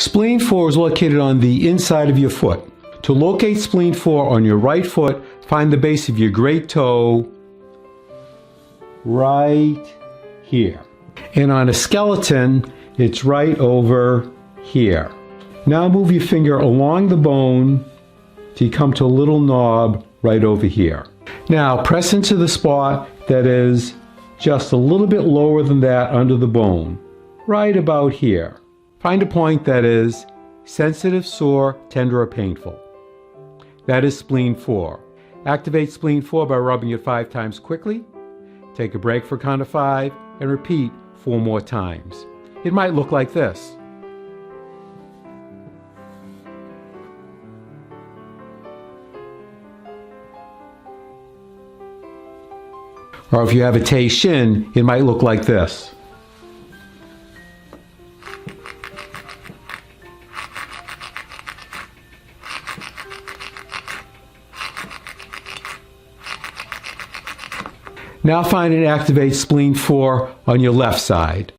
Spleen 4 is located on the inside of your foot. To locate spleen 4 on your right foot, find the base of your great toe right here. And on a skeleton, it's right over here. Now move your finger along the bone till you come to a little knob right over here. Now press into the spot that is just a little bit lower than that under the bone, right about here. Find a point that is sensitive, sore, tender, or painful. That is spleen 4. Activate spleen 4 by rubbing it 5 times quickly. Take a break for count of 5 and repeat 4 more times. It might look like this. Or if you have a Tay shin, it might look like this. Now find and activate spleen 4 on your left side.